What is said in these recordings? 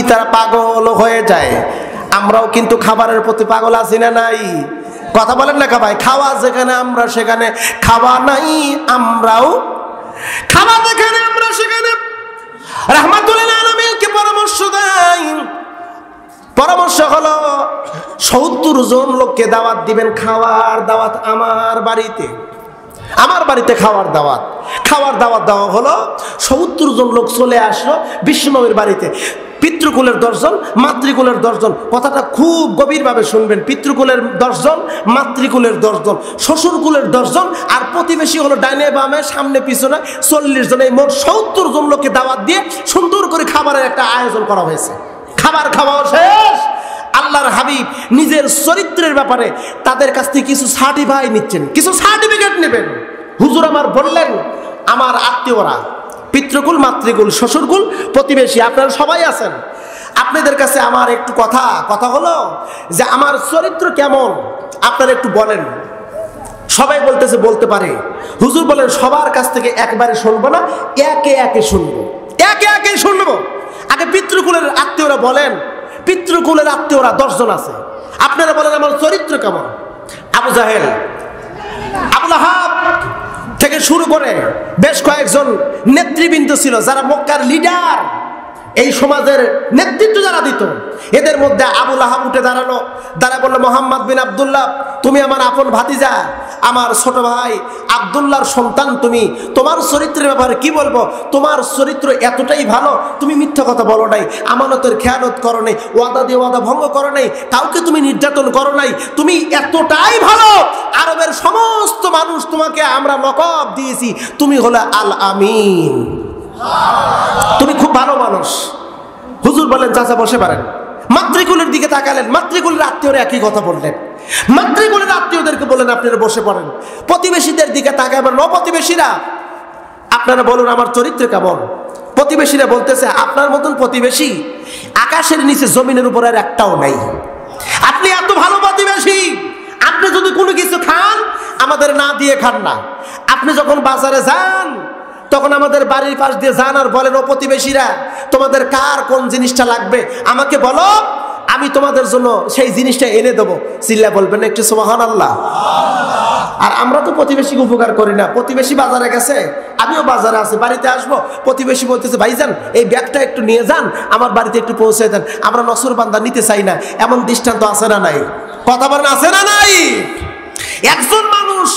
তারা পাগল হয়ে যায়। আমরাও কিন্তু খাবারের প্রতি পাগল আছি না নাই? কথা বলেন না ভাই? খাওয়া যেখানে আমরা সেখানে খাওয়া নাই, আমরাও খাওয়া যেখানে আমরা সেখানে। রাহমাতুল লিল আলামিনকে পরামর্শ দেয়, পরামর্শ হলো ৭০ জন লোককে দাওয়াত দিবেন, খাওয়ার দাওয়াত আমার বাড়িতে। আমার বাড়িতে খাওয়ার দাওয়াত দেওয়া হলো। ৭০ জন লোক চলে আসলো বিশ্বনবীর বাড়িতে। পিতৃকুলের 10 জন, মাতৃকুলের 10 জন। কথাটা খুব গভীরভাবে শুনবেন। পিতৃকুলের 10 জন, মাতৃকুলের 10 জন, শ্বশুরকুলের 10 জন, আর প্রতিবেশী হলো ডাইনে বামে সামনে পিছনে 40 জন। এই মোট ৭০ জন লোককে দাওয়াত দিয়ে সুন্দর করে খাবারের একটা আয়োজন করা হয়েছে। খাবার খাওয়া শেষ, আল্লাহর হাবিব নিজের চরিত্রের ব্যাপারে তাদের কাছ থেকে কিছু সার্টিফাই নিচ্ছেন, কিছু সার্টিফিকেট নেবেন। হুজুর আমার বললেন, আমার আত্মীয়রা, পিতৃকুল, মাতৃকুল, শ্বশুরকুল, প্রতিবেশী, আপনারা সবাই আছেন। আপনাদের কাছে আমার একটু কথা হলো যে আমার চরিত্র কেমন আপনারা একটু বলেন। সবাই বলতেছে বলতে পারে। হুজুর বলেন, সবার কাছ থেকে একবারে শুনবো না, একে একে শুনবো, একে একে শুনবো। আগে পিতৃকুলের আত্মীয়রা বলেন। পিতৃকুলের আত্মীয়রা 10 জন আছে। আপনারা বলেন আমার চরিত্র কেমন। আবু জাহেল, আবু লাহাব থেকে শুরু করে বেশ কয়েকজন নেতৃবৃন্দ ছিল যারা মক্কার লিডার, এই সমাজের নেতৃত্ব যারা দিত। এদের মধ্যে আবু লাহাব উঠে দাঁড়ালো, দাঁড়া বললো, মোহাম্মদ বিন আব্দুল্লাহ, তুমি আমার আপন ভাতিজা, আমার ছোট ভাই আব্দুল্লাহর সন্তান তুমি। তোমার চরিত্রের ব্যাপারে কি বলবো? তোমার চরিত্র এতটাই ভালো, তুমি মিথ্যা কথা বলো নাই, আমানতের খেয়ানত করো নাই, ওয়াদা দিয়ে ওয়াদা ভঙ্গ করো নাই, কাউকে তুমি নির্যাতন করো নাই, তুমি এতটাই ভালো, আরবের সমস্ত মানুষ তোমাকে আমরা লকব দিয়েছি, তুমি হলো আল আমিন, তুমি খুব ভালো মানুষ। হুজুর বলেন, চাচা বসে পারেন। মাতৃকুলের দিকে তাকালেন, মাতৃকুলের আত্মীয়রা একই কথা বললেন। মাতৃকুলের আত্মীয়দেরকে বলেন আপনারা বসে পড়েন। প্রতিবেশীদের দিকে তাকাবেন, ও প্রতিবেশীরা আপনারা বলুন আমার চরিত্র কেমন। প্রতিবেশীরা বলতেছে, আপনার মতন প্রতিবেশী আকাশের নিচে জমিনের উপর আর একটাও নাই। আপনি এত ভালো প্রতিবেশী, আপনি যদি কোনো কিছু খান আমাদের না দিয়ে খান না। আপনি যখন বাজারে যান তখন আমাদের বাড়ির পাশ দিয়ে যান আর বলেন, ও প্রতিবেশীরা তোমাদের কার কোন জিনিসটা লাগবে আমাকে বলো, আমি তোমাদের জন্য সেই জিনিসটা এনে দেবো। চিল্লা বলবেন একটু সুবহানাল্লাহ। আর আমরা তো প্রতিবেশীকে উপকার করি না। প্রতিবেশী বাজারে গেছে, আমিও বাজারে আছি, বাড়িতে আসবো, প্রতিবেশী বলতেছে, ভাইজান এই ব্যাগটা একটু নিয়ে যান, আমার বাড়িতে একটু পৌঁছে দেন। আমরা নসরবান্দা নিতে চাই না, এমন দৃষ্টান্ত আছে না নাই? কথা বলেন, আছে না নাই? একজন মানুষ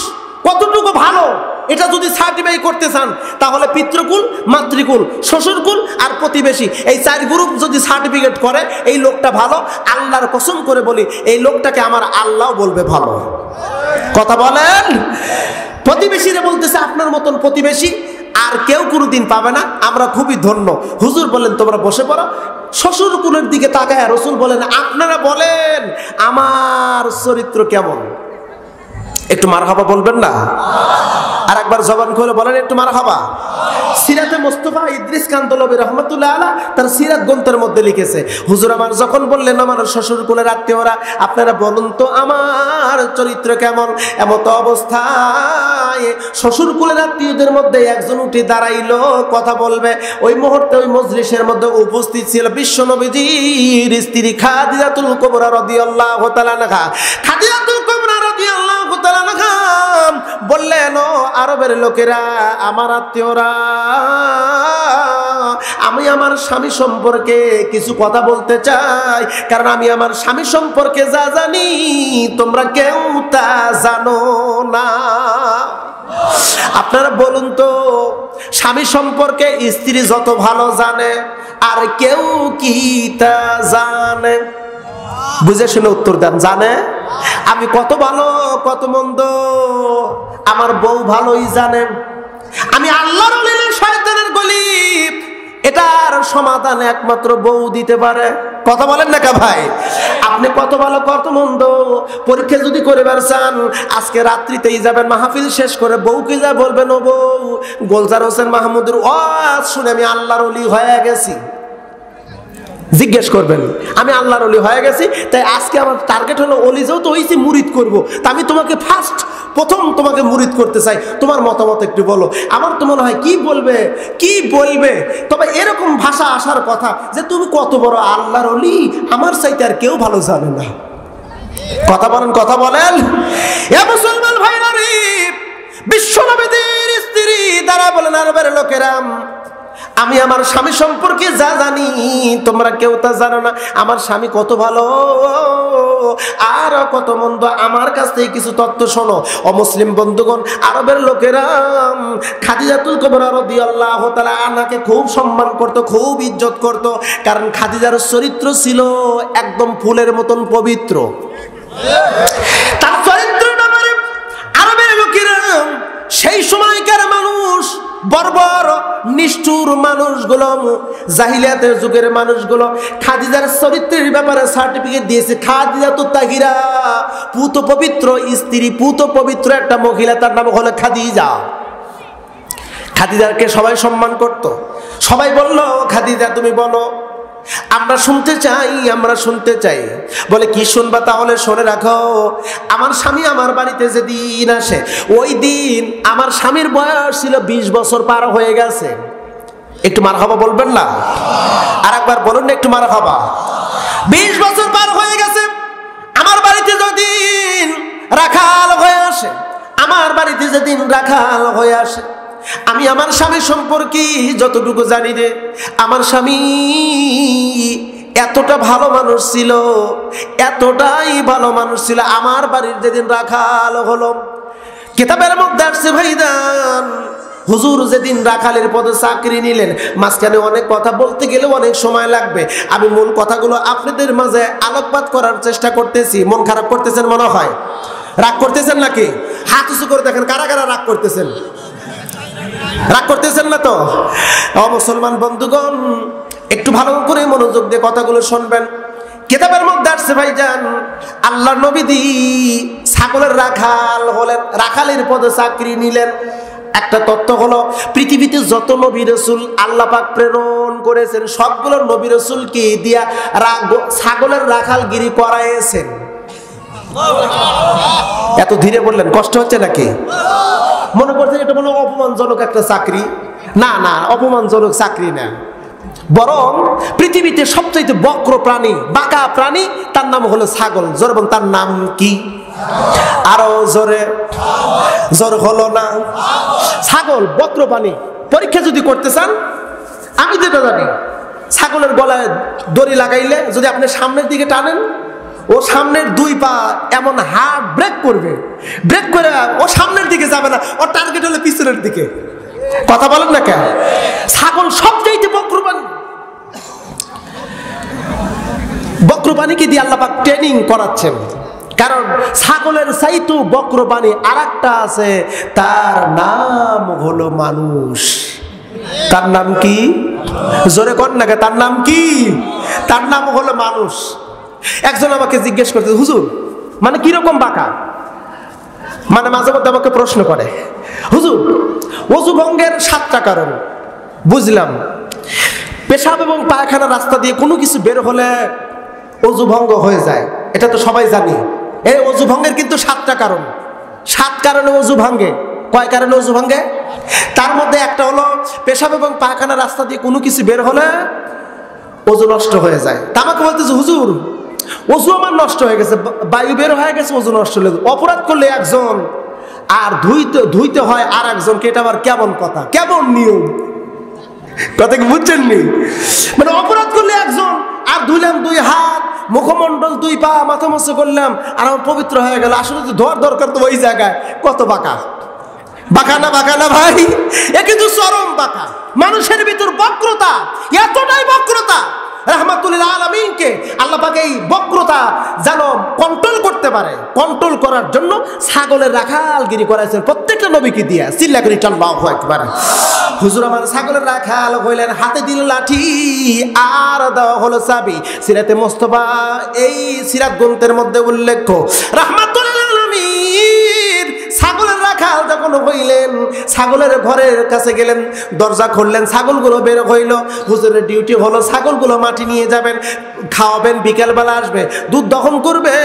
কতটুকু ভালো এটা যদি সার্টিফাই করতে চান তাহলে পিতৃকুল, মাতৃকুল, শ্বশুরকুল আর প্রতিবেশী, এই 4 গ্রুপ যদি সার্টিফিকেট করে এই লোকটা ভালো, আল্লাহর কসম করে বলি এই লোকটাকে আমার আল্লাহ বলবে ভালো। কথা বলেন। প্রতিবেশীরা বলতেছে, আপনার মতন প্রতিবেশী আর কেউ কোনোদিন পাবে না, আমরা খুবই ধন্য। হুজুর বলেন, তোমরা বসে পড়ো। শ্বশুরকুলের দিকে তাকায় রাসূল বলেন, আপনারা বলেন আমার চরিত্র কেমন। একটু মারহাবা বলবেন না? আর একবার জবান খুলে বলেন একটু মারহাবা। সিরাতে মুস্তাফা ইদ্রিস কান্দলবী রহমাতুল্লাহ আলাইহি তার সিরাত গ্রন্থের মধ্যে লিখেছে, হুজুর আমার যখন বললেন আমার শ্বশুরকুলের আত্মীয়রা আপনারা বলুন তো আমার চরিত্র কেমন। এমত অবস্থায় শ্বশুরকুলের আত্মীয়দের মধ্যে একজন উঠে দাঁড়াইলো, কথা বলবে। ওই মুহূর্তে ওই মজলিসের মধ্যে উপস্থিত ছিল বিশ্বনবীজির স্ত্রী খাদিজাতুল কুবরা রাদিয়াল্লাহু তাআলা আনহা। খাদিজাতুল কুবরা রাদিয়াল্লাহু তাআলা আনহা বললেন, ও আরবের লোকেরা, আমার আত্মীয়রা, আমি আমার স্বামী সম্পর্কে কিছু কথা বলতে চাই, কারণ আমি আমার স্বামী সম্পর্কে যা জানি তোমরা কেউ তা জানো না। আপনারা বলুন তো, স্বামী সম্পর্কে স্ত্রী যত ভালো জানে আর কেউ কি তা জানে? বুঝে শুনে উত্তর দেন। জানে? আমি কত ভালো কত মন্দ আমার বউ ভালোই জানে। আমি আল্লাহর ওলি না শয়তানের গলিব, এটার সমাধান একমাত্র বউ দিতে পারে। কথা বলেন না কা ভাই? আপনি কত ভালো কত মন্দ পরীক্ষা যদি করে চান, আজকে রাত্রিতেই যাবেন, মাহফিল শেষ করে বউকে যা বলবেন, ও বউ, গোলজার হোসেন মাহমুদের ওয়াজ শুনে আমি আল্লাহর ওলি হয়ে গেছি। জিজ্ঞেস করবেন। আমি আল্লাহর ওলি হয়ে গেছি, তাই আজকে আমার টার্গেট হলো অলি যেহেতু হয়েছি মুরিদ করব, তা আমি তোমাকে প্রথম তোমাকে মুরিদ করতে চাই, তোমার মতামত একটু বলো। আমার তো মনে হয় কি বলবে, তবে এরকম ভাষা আসার কথা যে তুমি কত বড় আল্লাহর ওলি, আমার চাইতে আর কেউ ভালো জানে না। কথা বলেন এ মুসলমান ভাইরা রে, বিশ্বনবীর স্ত্রী দ্বারা বলেন আরবের লোকেরা, আমি আমার স্বামী সম্পর্কে যা জানি তোমরা কেউ তা জানো না। আমার স্বামী কত ভালো আর কত মন্দ, আমার কাছ থেকে কিছু তথ্য শোনো। অমুসলিম বন্ধুগণ, আরবের লোকেরা খাদিজাতুল কুবরা রাদিয়াল্লাহু তাআলা আনহাকে খুব সম্মান করত, খুব ইজ্জত করত, কারণ খাদিজার চরিত্র ছিল একদম ফুলের মতন পবিত্র। তার চরিত্র নামে আরবের লোকেরা, সেই সময়কার মানুষ, বর্বর নিষ্ঠুর মানুষগুলো, জাহিলিয়াতের যুগের মানুষগুলো খাদিজার চরিত্রের ব্যাপারে সার্টিফিকেট দিয়েছে। খাদিজা তো তাহিরা, পুত পবিত্র স্ত্রী, পুত পবিত্র একটা মহিলা, তার নাম হলো খাদিজা। খাদিজাকে সবাই সম্মান করত। সবাই বলল, খাদিজা তুমি বলো, আমরা শুনতে চাই। বলে কি শুনবা? তাহলে শুনে রাখো, আমার স্বামী আমার বাড়িতে যেদিন আসে, ওই দিন আমার স্বামীর বয়স ছিল 20 বছর পার হয়ে গেছে। একটু মারহাবা বলবেন না? আর একবার বলুন না একটু মারহাবা। 20 বছর পার হয়ে গেছে, আমার বাড়িতে যেদিন রাখাল হয়ে আসে, আমি আমার স্বামী সম্পর্কে যতটুকু জানি রে, আমার স্বামী এতটাই ভালো মানুষ ছিল, আমার বাড়ির যেদিন রাখাল হলো, কিতাবের মধ্যে আসছে ভাইদান, হুজুর যেদিন রাখালের পদে চাকরি নিলেন, মাঝখানে অনেক কথা বলতে গেলে অনেক সময় লাগবে। আমি মূল কথাগুলো আপনাদের মাঝে আলোকপাত করার চেষ্টা করতেছি। মন খারাপ করতেছেন মনে হয়? রাগ করতেছেন নাকি? হাত উঁচু করে দেখেন কারা কারা রাগ করতেছেন। রাগ করতেছেন না তো? মুসলমান বন্ধুগণ, একটু ভালো করে মনোযোগ দিয়ে কথাগুলো শুনবেন। কিতাবের মধ্যে আসছে ভাইজান, আল্লাহর নবী ছাগলের রাখাল হলেন, রাখালের পদে চাকরি নিলেন। একটা তথ্য হলো, পৃথিবীতে যত নবী রাসূল আল্লাহ পাক প্রেরণ করেছেন, সবগুলো নবী রাসূলকে দিয়া ছাগলের রাখালগিরি করাইছেন। এত ধীরে বললেন, কষ্ট হচ্ছে নাকি? মনে করছেন এটা মনে অপমানজনক একটা চাকরি? না, অপমানজনক চাকরি না, বরং পৃথিবীতে সবচাইতে বক্র প্রাণী, বাঁকা প্রাণী, তার নাম হলো ছাগল। জোর এবং তার নাম কি? আরো জোর হলো না? ছাগল বক্র প্রাণী। পরীক্ষা যদি করতে চান, আমি যেটা জানি, ছাগলের গলায় দড়ি লাগাইলে যদি আপনি সামনের দিকে টানেন, ও সামনের 2 পা এমন হার্ড ব্রেক করে ও সামনের দিকে যাবে না, ওর টার্গেট হলো পিছনের দিকে। কথা বলেন না কেন? ছাগল সবচাইতে বক্র প্রাণীকে দিয়ে আল্লাহ পাক ট্রেনিং করাচ্ছেন, কারণ ছাগলের চাইতো বক্র প্রাণী আরেকটা আছে, তার নাম হলো মানুষ। তার নাম কি? জোরে কর না, তার নাম কি? তার নাম হলো মানুষ। একজন আমাকে জিজ্ঞেস করতে, হুজুর মানে কিরকম বাঁকা? মানে মাঝে মধ্যে আমাকে প্রশ্ন করে, হুজুর ওযু ভঙ্গের 7টা কারণ বুঝলাম, পেশাব এবং পায়খানা রাস্তা দিয়ে কোনো কিছু বের হলে ওযু ভঙ্গ হয়ে যায়, এটা তো সবাই জানি। এই ওযু ভঙ্গের কিন্তু 7টা কারণ। 7 কারণে ওযু ভাঙ্গে। কয় কারণে ওযু ভাঙ্গে? তার মধ্যে একটা হলো পেশাব এবং পায়খানা রাস্তা দিয়ে কোনো কিছু বের হলে ওযু নষ্ট হয়ে যায়। তা আমাকে বলতেছে, হুজুর ওযু আমার নষ্ট হয়ে গেছে, বায়ু বের হয়ে গেছে, ওযু নষ্ট হয়ে গেছে। অপরাধ করলে একজন আর ধুইতে হয় আর একজনকে, এটা আবার কেমন কথা, কেমন নিয়ম? কথা কি বুঝছেন নি? মানে অপরাধ করলে একজন, আর ধুইলাম 2 হাত, মুখমণ্ডল 2 পা, মাথা মস্ত করলাম, আর আমার পবিত্র হয়ে গেল। আসলে তো ধোয়ার দরকার তো ওই জায়গায়। কত বাঁকা না ভাই, এ কিন্তু চরম বাঁকা। মানুষের ভিতর বক্রতা, এতটাই বক্রতা, রাহমাতুল আলামিনকে আল্লাহ পাক এই বক্রতা যেন কন্ট্রোল করতে পারে, কন্ট্রোল করার জন্য ছাগলের রাখালগিরি করাইছেন প্রত্যেকটা নবীকে দিয়া। চিল্লা করে আল্লাহু আকবার। হুজুর আমার ছাগলের রাখাল হইলেন, হাতে দিল লাঠি আর দেওয়া হলো চাবি। সিরাতে মুস্তাফা এই সিরাত গ্রন্থের মধ্যে উল্লেখ্য, রাহমাতুল আলামিন ছাগলের রাখাল যখন এমন হইলেন ছাগলের ঘরের কাছে গেলেন, দরজা খুললেন, ছাগলগুলো বের হইল। হুজুরের ডিউটি হলো ছাগলগুলো মাটি নিয়ে যাবেন, খাওয়াবেন, বিকেলবেলা আসবে, দুধ দহন করবে।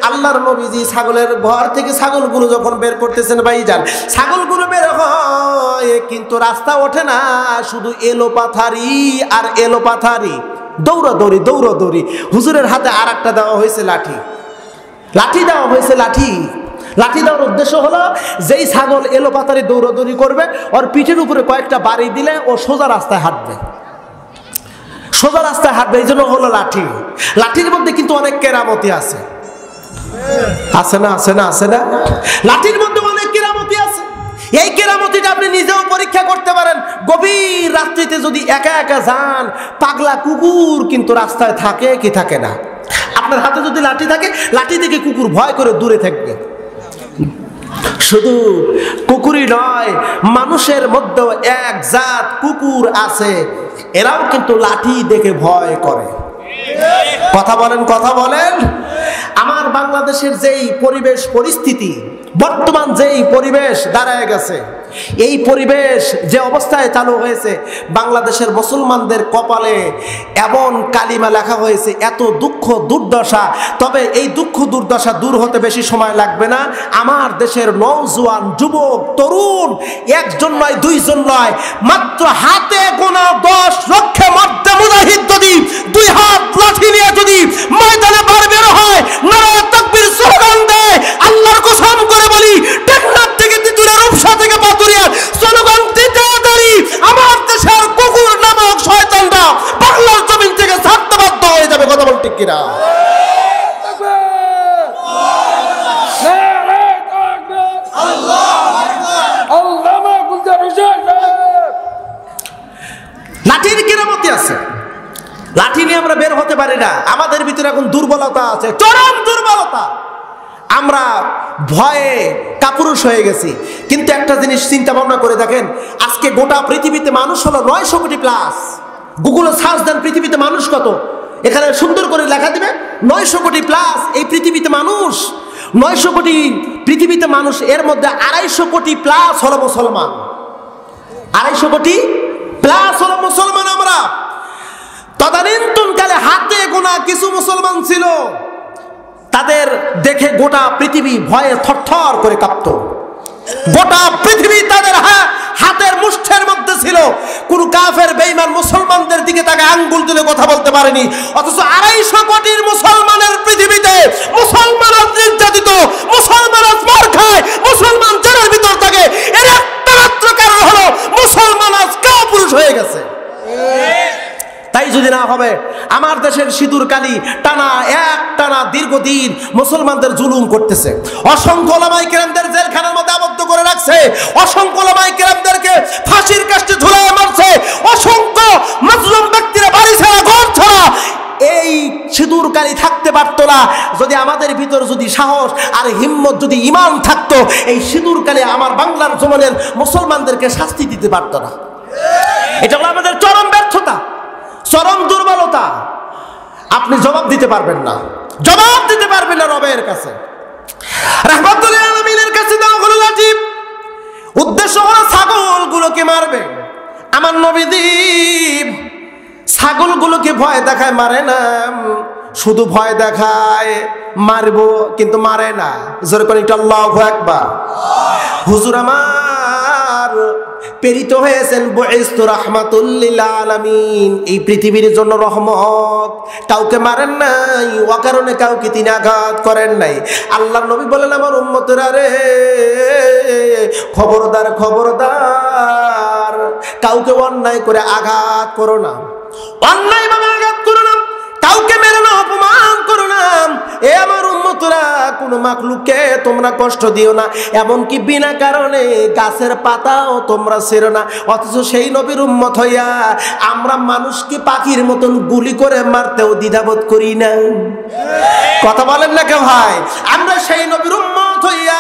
আল্লাহর নবীজি ছাগলের ঘর থেকে ছাগলগুলো যখন বের করতেছেন ভাইজান, ছাগলগুলো বের হয় কিন্তু রাস্তা ওঠে না, শুধু এলো পাথারি আর এলো পাথারি, দৌড়াদৌড়ি দৌড়াদৌড়ি। হুজুরের হাতে আর একটা দেওয়া হয়েছে লাঠি, লাঠি দেওয়া হয়েছে লাঠি। লাঠি দেওয়ার উদ্দেশ্য হলো যেই ছাগল এলো পাতারি দৌড়াদৌড়ি করবে, ওর পিঠের উপরে কয়েকটা বাড়ি দিলে ও সোজা রাস্তায় হাঁটবে, সোজা রাস্তায় হাঁটবে, এই জন্য হলো লাঠি। লাঠির মধ্যে কিন্তু অনেক কেরামতি আছে, আছে না? আছে না? আছে না? লাঠির মধ্যে অনেক কেরামতি আছে। এই কেরামতিটা আপনি নিজেও পরীক্ষা করতে পারেন। গভীর রাত্রিতে যদি একা একা যান, পাগলা কুকুর কিন্তু রাস্তায় থাকে কি থাকে না? আপনার হাতে যদি লাঠি থাকে, লাঠি থেকে কুকুর ভয় করে দূরে থাকবে। শুধু কুকুরই নয়, মানুষের মধ্যেও এক জাত কুকুর আছে, এরাও কিন্তু লাঠি দেখে ভয় করে। কথা বলেন, কথা বলেন। আমার বাংলাদেশের যেই পরিবেশ পরিস্থিতি, বর্তমান যেই পরিবেশ দাঁড়ায় গেছে, এই পরিবেশ যে অবস্থায় চালু হয়েছে, বাংলাদেশের মুসলমানদের কপালে এমন কালিমা লেখা হয়েছে, এত দুঃখ দুর্দশা। তবে এই দুঃখ দুর্দশা দূর হতে বেশি সময় লাগবে না। আমার দেশের নওজোয়ান যুবক তরুণ, একজন নয়, দুইজন নয়, মাত্র হাতে গোনা 10 লক্ষ মধ্যে মুজাহিদ যদি 2 হাত লাঠি নিয়ে যদি ময়দানে বার বের হয়, নারায়ে তাকবীর স্লোগান দেয়, আল্লাহর কসম করে বলি, টেকনাফ থেকে তিতুরা, রূপসা থেকে পাতুরিয়া স্লোগান দিতে দাঁড়ি আমার দেশের কুকুর নামক শয়তানরা বাংলার জমিন থেকে ছাড়তে বাধ্য হয়ে যাবে। কথা বল ঠিক কিনা? লাঠির কেরামতি আছে, লাঠি নিয়ে আমরা বের হতে পারি না। আমাদের ভিতরে এখন দুর্বলতা আছে, চরম দুর্বলতা। আমরা ভয়ে কাপুরুষ হয়ে গেছি। কিন্তু একটা জিনিস চিন্তা ভাবনা করে দেখেন, আজকে গোটা পৃথিবীতে মানুষ হলো 900 কোটি প্লাস। গুগলে সার্চ দেন পৃথিবীতে মানুষ কত, এখানে সুন্দর করে লেখা দিবে 900 কোটি প্লাস। এই পৃথিবীতে মানুষ 900 কোটি, পৃথিবীতে মানুষ, এর মধ্যে 250 কোটি প্লাস হলো মুসলমান। 250 কোটি প্লাস হলো মুসলমান আমরা। তদানীন্তনকালে হাতে গোনা কিছু মুসলমান ছিল, তাদের দেখে গোটা পৃথিবী ভয়ে থরথর করে কাঁপত। গোটা পৃথিবী তাদের হাতের মুষ্ঠের মধ্যে ছিল। কোন কাফের বেঈমান মুসলমানদের দিকে তাকে আঙ্গুল তুলে কথা বলতে পারেনি। অথচ 250 কোটির মুসলমানের পৃথিবীতে মুসলমান নির্যাতিত, মুসলমান মার খায়, মুসলমান জেলের ভিতর থাকে, এর একটা মাত্র কারণ হলো মুসলমান আজ কাপুরুষ হয়ে গেছে। তাই যদি না হবে, আমার দেশের সিঁদুর কালি টানা দীর্ঘদিন মুসলমানদের জুলুম করতেছে। অসংখ্য ওলামায়ে কেরামদের জেলখানার মধ্যে আবদ্ধ করে রাখছে, অসংখ্য ওলামায়ে কেরামদেরকে ফাঁসির কাস্টে ঝুলিয়ে মারছে, অসংখ্য মাজলুম ব্যক্তিরা বাড়ি ছাড়া, ঘর ছাড়া। এই সিঁদুর কালি থাকতে পারতো না যদি আমাদের ভিতর যদি সাহস আর হিম্মত, যদি ঈমান থাকতো, এই সিঁদুর কালি আমার বাংলার জমিনের মুসলমানদেরকে শাস্তি দিতে পারতো না। এটা হলো আমাদের চরম ব্যর্থতা, চরম দুর্বলতা। আপনি জবাব দিতে পারবেন না, জবাব দিতে পারবেন না রবের কাছে, রাহমাতুল আলামিনের কাছে। দেওয়া হলো লাঠি, উদ্দেশ্য হলো ছাগলগুলোকে মারবে। আমার নবীজি ছাগলগুলোকে ভয় দেখায়, মারে না। শুধু ভয় দেখায়, মারবো কিন্তু মারে না। জোরে করে একটু আল্লাহু আকবার। হুজুর আমার প্রেরিত হয়েছেন বুইসতু রাহমাতুল লিল আলামিন, এই পৃথিবীর জন্য রহমত। কাউকে মারেন নাই, অকারণে কাউকে তিনি আঘাত করেন নাই। আল্লাহর নবী বলেন, আমার উম্মতেরা রে, খবরদার খবরদার, কাউকে অন্যায় করে আঘাত করো না, অন্যায় ভাবে আঘাত করো না, কাউকে মেরো না, অপমান করো না। এ আমার উম্মতরা, কোন মাখলুককে তোমরা কষ্ট দিও না, এমনকি বিনা কারণে গাছের পাতাও তোমরা ছেড়ো না। অথচ সেই নবীর উম্মত হইয়া আমরা মানুষকে পাখির মতন গুলি করে মারতেও দ্বিধাবোধ করি না। কথা বলেন না কেউ ভাই? আমরা সেই নবীর উম্মত হইয়া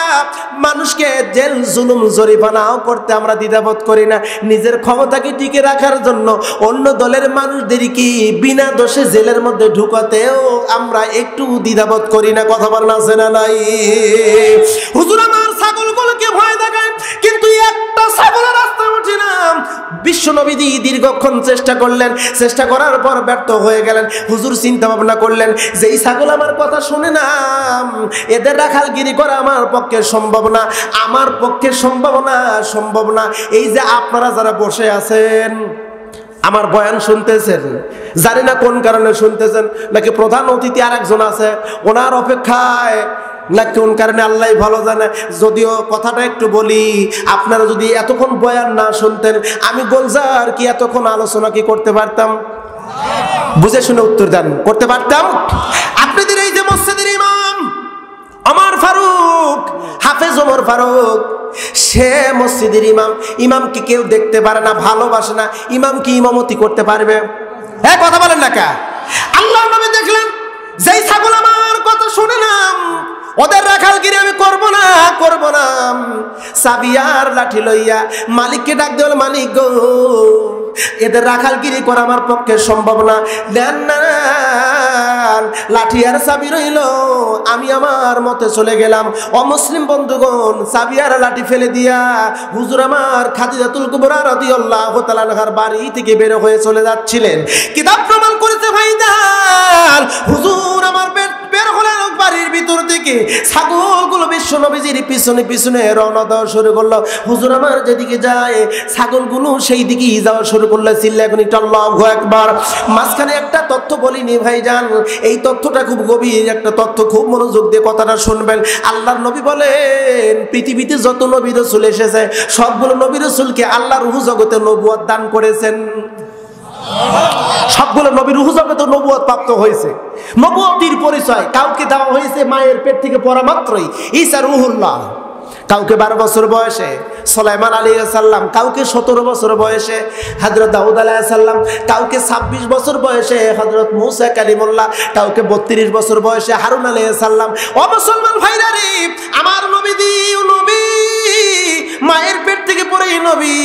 মানুষকে জেল জুলুম জরিমানাও করতে আমরা দ্বিধাবোধ করি না। নিজের ক্ষমতাকে টিকে রাখার জন্য অন্য দলের মানুষদেরকে বিনা দোষে জেলের মধ্যে ঢুকাতেও আমরা একটু দ্বিধাবোধ করি না। কথা বলেন আছে না নাই? হুজুর আমার ছাগলগুলোকে ভয় দেখায়, ছাগলের রাস্তায় উঠিলাম। বিশ্ব নবীজি দীর্ঘক্ষণ চেষ্টা করলেন, চেষ্টা করার পর ব্যর্থ হয়ে গেলেন। হুজুর চিন্তা ভাবনা করলেন যে এই ছাগল আমার কথা শুনে না, এদের রাখালগিরি করা আমার পক্ষে সম্ভব না, আমার পক্ষে সম্ভব না। এই যে আপনারা যারা বসে আছেন, আমার বয়ান শুনতেছেন, জানি না কোন কারণে শুনতেছেন, নাকি প্রধান অতিথি আর একজন আছে ওনার অপেক্ষায়, না কোন কারণে আল্লাহ ভালো জানে। যদিও কথাটা একটু বলি, আপনারা যদি এতক্ষণ বয়ান না শুনতেন, আমি গোলজার কি এতক্ষণ আলোচনা কি করতে পারতাম? বুঝে শুনে উত্তর দেন, করতে পারতাম? আপনাদের এই যে মসজিদের ইমাম ওমর ফারুক, হাফেজ ওমর ফারুক, সে মসজিদের ইমাম। ইমামকে কেউ দেখতে পারে না, ভালোবাসে না, ইমাম কি ইমামতি করতে পারবে? হ্যাঁ, কথা বলেন না কা? আল্লাহর নবী দেখলেন যেই ছাগল আমার কথা শুনে না, ওদের রাখালগিরি আমি করব না। চাবি আর লাঠি লইয়া মালিককে ডাক দেওয়াল, মালিক গো, এদের রাখালগিরি করা আমার পক্ষে সম্ভব না, দেন না। লাঠি আর চাবি রইল, আমি আমার মতে চলে গেলাম। অমুসলিম বন্ধুগণ, চাবি আর লাঠি ফেলে দিয়া হুজুর আমার খাদিজাতুল কুবরা রাদিয়াল্লাহু তাআলা আনহার বাড়ি থেকে বের হয়ে চলে যাচ্ছিলেন। কিতাব প্রমাণ করেছে ভাইজান, হুজুর আমার বের হলেন বাড়ির ভিতর থেকে। ছাগলগুলো বিশ্ব নবীজির পিছনে পিছনে রওনা দেওয়া শুরু করলো। হুজুর আমার যেদিকে যায়, ছাগলগুলো সেই দিকেই যাওয়া শুরু করলো। চিল্লা এখন আল্লাহু আকবার। মাঝখানে একটা তথ্য বলিনি ভাইজান, এই তথ্যটা খুব গভীর একটা তথ্য, খুব মনোযোগ দিয়ে কথাটা শুনবেন। আল্লাহর নবী বলেন, পৃথিবীতে যত নবী রাসূল এসেছে, সবগুলো নবী রাসূলকে আল্লাহ রূহ জগতে নবুয়ত দান করেছেন। সবগুলো নবী রূহ জগতে নবুয়ত প্রাপ্ত হয়েছে। নবুয়তির পরিচয় কাউকে দেওয়া হয়েছে মায়ের পেট থেকে পড়া মাত্রই, ঈসা রূহুল্লাহ। কাউকে 12 বছর বয়সে সুলাইমান আলাইহিস সালাম, কাউকে 17 বছর বয়সে হযরত দাউদ আলাইহিস সালাম, কাউকে 26 বছর বয়সে হযরত মূসা কালিমুল্লাহ, কাউকে 32 বছর বয়সে হারুন আলাইহিস সালাম। ও মুসলমান ভাইরা রে, আমার নবী মায়ের পেট থেকে পড়েই নবী।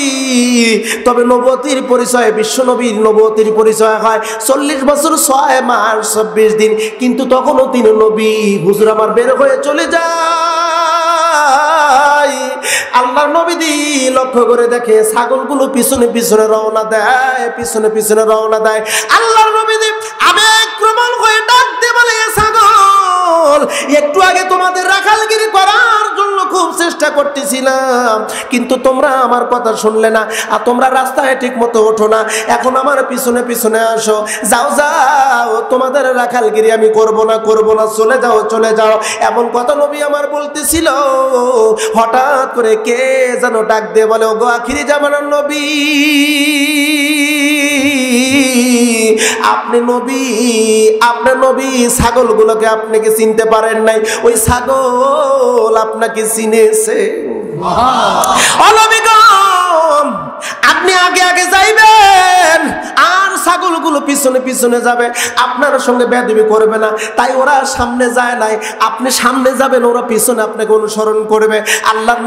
তবে নবুয়তির পরিচয়, বিশ্ব নবীর নবুয়তির পরিচয় হয় 40 বছর 6 মাস 24 দিন, কিন্তু তখনও তিনি নবী। হুজুর আমার বের হয়ে চলে যায়। আল্লাহর নবী লক্ষ্য করে দেখে ছাগলগুলো পিছনে পিছনে রওনা দেয়। আল্লাহর নবী আবেগ প্রবল হয়ে ডাক দিয়ে বলে, ছাগল, একটু আগে তোমাদের রাখালগিরি করার জন্য খুব চেষ্টা করতেছিলাম, কিন্তু তোমরা আমার কথা শুনলে না, আর তোমরা রাস্তায় ঠিক মতো ওঠো না। এখন আমার পিছনে পিছনে আসো, যাও, তোমাদের রাখালগিরি আমি করব না, চলে যাও। এমন কথা নবী আমার বলতেছিল। হঠাৎ করে কে যেন ডাক দিয়ে বলে, ওগো আখিরি জামানার নবী, আপনি নবী, ছাগলগুলোকে আপনি কি চিনতে পারেন নাই? ওই ছাগল আপনাকে চিনেছে। আপনি আগে আগে যাইবেন, আর ছাগলগুলো পিছনে পিছনে যাবে, আপনার সঙ্গে বেয়াদবি করবে না, তাই ওরা সামনে যায় নাই, আপনি সামনে যাবেন, ওরা পিছনে আপনাকে অনুসরণ করবে। আল্লাহর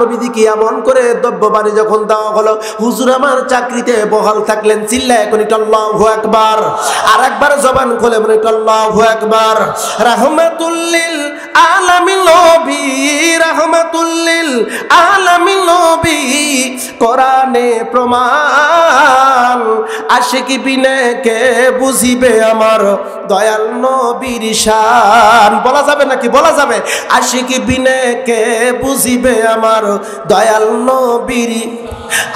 নবীদি কি এমন করে দ্রব্যবাণী যখন দেওয়া হলো, হুজুর আমার চাকরিতে বহাল থাকলেন। চিল্লা এখন আল্লাহু আকবার। আর একবার জবান খুলে বলে আল্লাহু আকবার। রাহমাতুল্লিল আলামিন নবী, রাহমাতুল্লিল আলামিন নবী, কোরআনে প্রমাণ, আশিকি বিনে কে বুঝিবে আমার দয়াল নবীর শান। বলা যাবে নাকি? বলা যাবে। আশিকি বিনে কে বুঝিবে আমার দয়াল নবীর,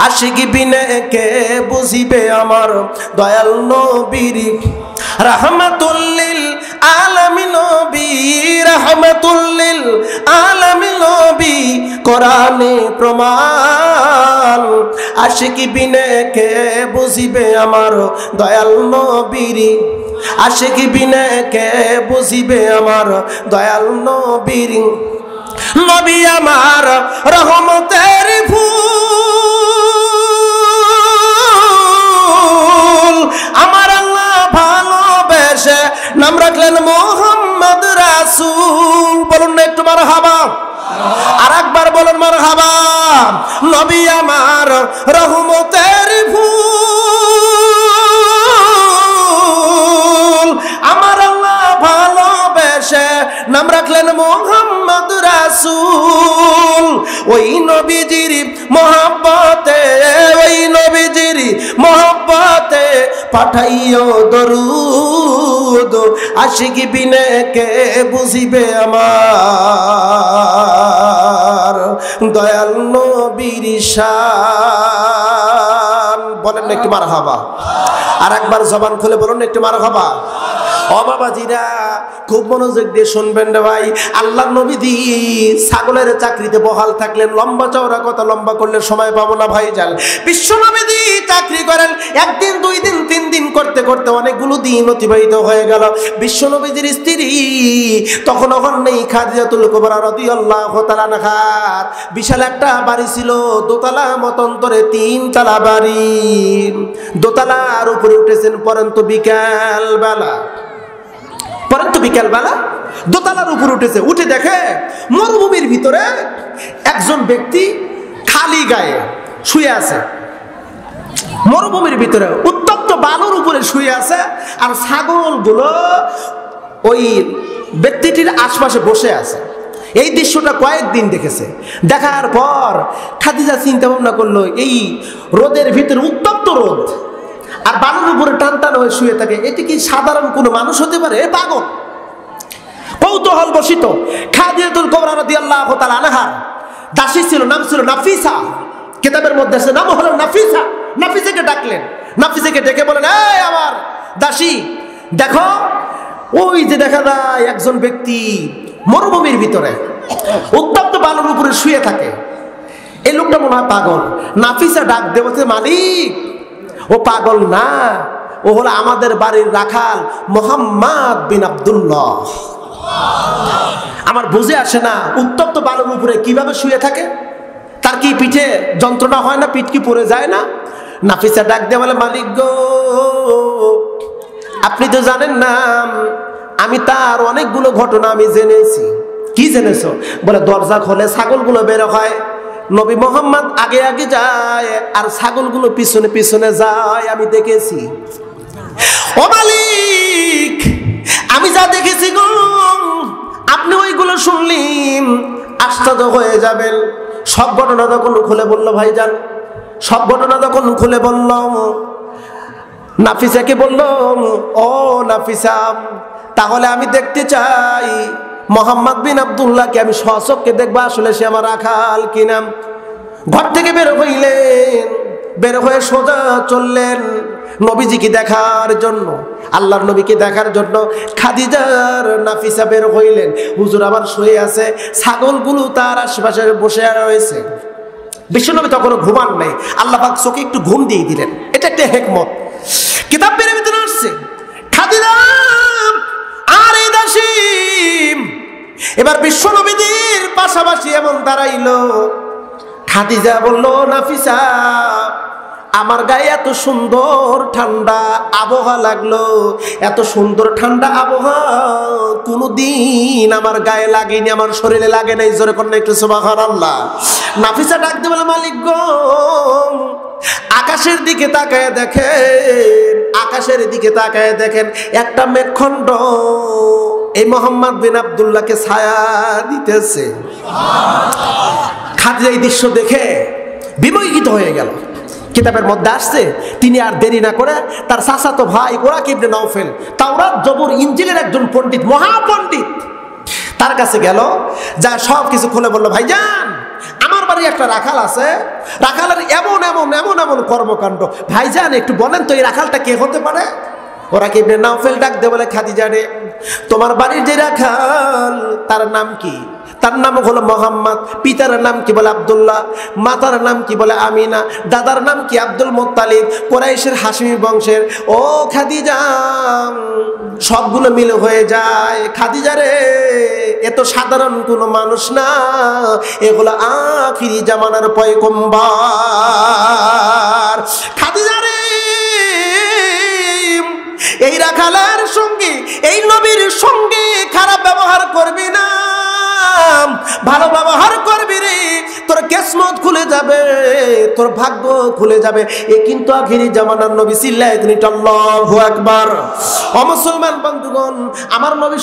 আশিকি বিনে কে বুঝিবে আমার দয়াল নবীর। রাহমাতুল্লিল আলামিন নবী, রাহমাতুল্লিল আলামিন নবী, কোরআনে প্রমাণ, আশিকি বিনে কে বুঝিবে আমার দয়াল নবীর, আশিকি বিনে কে বুঝিবে আমার দয়াল নবীর। নবী আমার রহমতের ফুল, আমার আল্লাহ ভালোবেসে নাম রাখলেন মুহাম্মদ রাসূল। বলুন না একটু মারহাবা। আর একবার বলুন মারহাবা। নবী আমার রহমতের ফুল, আমার আল্লাহ ভালোবেসে নাম রাখলেন মুহাম্মদ রাসূল ওই নবীজির মহব্বতে ওই নবীজির মহব্বতে পাঠাইও দরুদ আশিক বিনে কে বুঝিবে আমার দয়াল নবীর শান বলেন না একটু মারহাবা আর একবার জবান খুলে বলুন একটু মারহাবা ও বাবাজিরা খুব মনোযোগ দিয়ে শুনবেন রে ভাই আল্লাহর নবী দি ছাগলের চাকরিতে বহাল থাকলেন লম্বা চওড়া কথা লম্বা করলে সময় পাবো না ভাইজান বিশ্ব নবী দি চাকরি করেন একদিন দুই দিন তিন দিন করতে করতে অনেকগুলো দিন অতিবাহিত হয়ে গেল বিশ্ব নবীজির স্ত্রী তখন ওখান নেই খাদিজাতুল কুবরা রাদিয়াল্লাহু তাআলা আনহার বিশাল একটা বাড়ি ছিল দোতলা মতন্তরে তিন তলা বাড়ি দোতলার উপরে উঠেছেন পরন্ত বিকাল বেলা দোতলার উপর উঠেছে উঠে দেখে মরুভূমির ভিতরে একজন ব্যক্তি খালি গায়ে শুয়ে আছে মরুভূমির ভিতরে উত্তপ্ত বালুর উপরে শুয়ে আছে আর ছাগলগুলো ওই ব্যক্তিটির আশপাশে বসে আছে এই দৃশ্যটা কয়েকদিন দেখেছে দেখার পর খাদিজা চিন্তা ভাবনা করলো এই রোদের ভিতরে উত্তপ্ত রোদ আর বালুর উপরে টান টান হয়ে শুয়ে থাকে এটি কি সাধারণ কোনো মানুষ হতে পারে পাগল কৌতূহল বসিত খাদিজাতুল কুবরা রাদিয়াল্লাহু তাআলা আনহা দাসী ছিল নাম ছিল নাফিসা কিতাবের মধ্যে আছে নাম হলো নাফিসা নাফিসাকে ডাকলেন নাফিসাকে ডেকে বলেন এই আমার দাসী দেখো ওই যে দেখা যায় একজন ব্যক্তি মরুভূমির ভিতরে উত্তপ্ত বালুর উপরে শুয়ে থাকে এই লোকটা মনে হয় পাগল নাফিসা ডাক দেয় বলছে মালিক ও পাগল না ও হলো আমাদের বাড়ির রাখাল মুহাম্মদ বিন আব্দুল্লাহ আমার বুঝে আসে না উত্তপ্ত বালুর উপরে কিভাবে শুয়ে থাকে তার কি পিঠে যন্ত্রণা হয় না পিঠ কি পড়ে যায় না নাফিসা ডাক দিয়ে বলে মালিক গো আপনি তো জানেন না আমি তার অনেকগুলো ঘটনা আমি জেনেছি কি জেনেছো বলে দরজা খোলে ছাগলগুলো বের হয় নবী মোহাম্মদ আগে আগে যায় আর ছাগলগুলো পিছনে পিছনে যায় আমি দেখেছি ও মালিক আমি যা দেখেছি গো আপনি ওইগুলো শুনলেন আশ্চর্য হয়ে যাবেন সব ঘটনা যখন খুলে বলল ভাইজান সব ঘটনা যখন খুলে বললাম নাফিসাকে বললাম ও নাফিসা তাহলে আমি দেখতে চাই মোহাম্মদ বিন আব্দুল্লাহকে আমি সচক্ষে দেখবো আসলে সে আমার রাখাল কিনা ঘর থেকে বের হইলেন বের হয়ে সোজা চললেন নবীজিকে দেখার জন্য আল্লাহর নবীকে দেখার জন্য খাদিজার নাফিসা বের হইলেন হুজুর আবার শুয়ে আছে ছাগলগুলো তার আশেপাশে বসে রয়েছে বিশ্বনবী তখনও ঘুমান নাই আল্লাহ পাক চোখে একটু ঘুম দিয়ে দিলেন এটা একটা হিকমত কিতাব বের ভিতরে আসছে খাদিজা আর এই দাসী এবার বিশ্বনবীদের পাশাপাশি এমন দাঁড়াইলো খাদিজা বলল নাফিসা আমার গায়ে এত সুন্দর ঠান্ডা আবহাওয়া লাগলো এত সুন্দর ঠান্ডা আবহাওয়া কোনোদিন আমার গায়ে লাগেনি আমার শরীরে লাগে নাই জোরে করলে একটু সুবহানাল্লাহ নাফিসা ডাক দিয়ে বলে মালিক গো আকাশের দিকে তাকায় দেখেন আকাশের দিকে তাকায় দেখেন একটা মেঘখণ্ড এই মোহাম্মদ বিন আব্দুল্লাহকে ছায়া দিতেছে খাদিজা এই দৃশ্য দেখে বিমোহিত হয়ে গেল কিতাবের মধ্যে আসছে তিনি আর দেরি না করে তার চাচাতো ভাই ওরাক ইবনে নাওফেল তাওরাত জবর ইনজিলের একজন পণ্ডিত মহাপণ্ডিত তার কাছে গেল যা সব কিছু খুলে বলল ভাইজান আমার বাড়ি একটা রাখাল আছে রাখালের এমন এমন এমন এমন কর্মকাণ্ড ভাইজান একটু বলেন তো এই রাখালটা কে হতে পারে ওরাক ইবনে নাওফেল ডাক দিয়ে বলে খাদিজা রে তোমার বাড়ির যে রাখাল তার নাম কি তার নাম হলো মোহাম্মদ পিতার নাম কি বলে আব্দুল্লাহ মাতার নাম কি বলে আমিনা দাদার নাম কি আব্দুল মুত্তালিব কুরাইশের হাশিমি বংশের ও খাদিজা সবগুলো মিলে হয়ে যায় খাদিজা রে এত সাধারণ কোনো মানুষ না এগুলো আখিরি জামানার পয়গম্বর খাদিজা রে এই রাখালের সঙ্গে এই নবীর সঙ্গে খারাপ ব্যবহার করবি না ভালো ব্যবহার করবি রে তোর কিসমত খুলে যাবে, তোর ভাগ্য খুলে যাবে। এ কিন্তু আখিরি জামানার নবী, চিল্লায় তিনি আল্লাহু আকবার। ও মুসলমান বন্ধুগণ, আমার নবী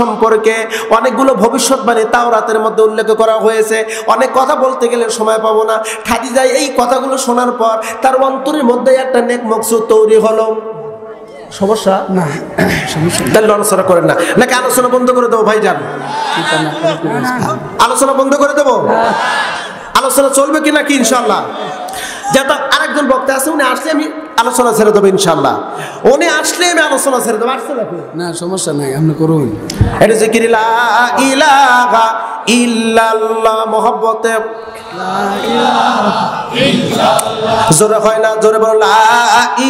সম্পর্কে অনেকগুলো ভবিষ্যৎবাণী তাওরাতের মধ্যে উল্লেখ করা হয়েছে। অনেক কথা বলতে গেলে সময় পাবো না। খাদিজা এই কথাগুলো শোনার পর তার অন্তরের মধ্যে একটা নেক মকসুদ তৈরি হলো। সমস্যা না, সমস্যা তাহলে আলোচনা করেন না, নাকি আলোচনা বন্ধ করে দেবো ভাইজান? আলোচনা বন্ধ করে দেবো? আলোচনা চলবে কি নাকি? ইনশাল্লাহ। যেহেতু আরেকজন বক্তা আছে, উনি আসলে আমি আলোচনা ছেড়ে দেবো ইনশাল্লাহ। উনি আসলে আমি আলোচনা ছেড়ে দেবো। আসছে নাকি? না, সমস্যা নাই, আপনি করুন। এটা জিকির লা ইলাহা ইল্লাল্লাহ, মহব্বতে জোরে হয় না, জোরে বলো লা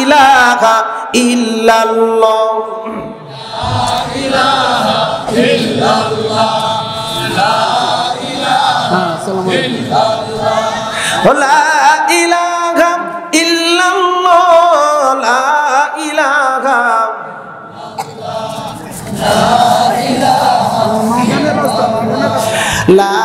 ইলাহা ইল্লাল্লাহ। লা ইলাহা ইল্লাল্লাহ, লা ইলাহা লা